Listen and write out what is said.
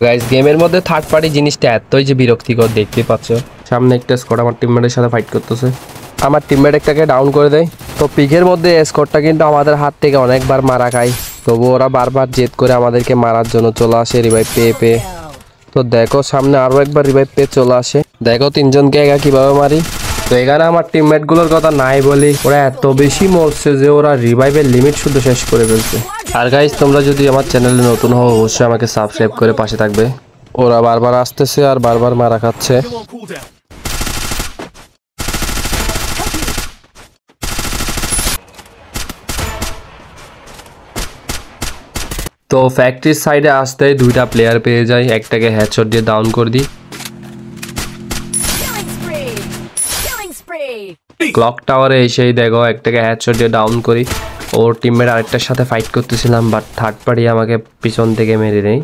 Guys গেমের মধ্যে third party জিনিসটা এতই যে বিরক্তিকর দেখতে পাচ্ছ। সামনে একটা স্কোয়াড আমার টিমমেটের সাথে ফাইট করতেছে, আমার টিমমেট একটাকে ডাউন করে দেয়। তো পিকের মধ্যে স্কোয়াডটা কিন্তু আমাদের হাত থেকে অনেকবার মারা খায়, তবু ওরা বারবার জেদ করে আমাদেরকে মারার জন্য চলে আসে রিভাইভ পেয়ে পেয়ে। তো দেখো সামনে আরো একবার রিভাইভ পেয়ে চলে আসে, দেখো তিনজনকে একা কিভাবে মারি। তো এখানে আমার টিমমেট গুলোর কথা নাই বলি, ওরা এত বেশি মরছে যে ওরা রিভাইভের লিমিট শুধু শেষ করে ফেলছে। আর গাইস তোমরা যদি আমার চ্যানেলে নতুন হও অবশ্যই আমাকে সাবস্ক্রাইব করে পাশে থাকবে। ওরা বারবার আসতেছে আর বারবার মারা খাচ্ছে। তো ফ্যাক্টরির সাইডে আসতেই দুইটা প্লেয়ার পেয়ে যায়, একটাকে হেডশট দিয়ে ডাউন করে দিই। ক্লক টাওয়ারে এসেই দেখো একটাকে হেডশট দিয়ে ডাউন করি। ওর টিমমেট আরেকটার সাথে ফাইট করতেছিলাম, বাট থার্ড পার্টি আমাকে পিছন থেকে মেরে নেই।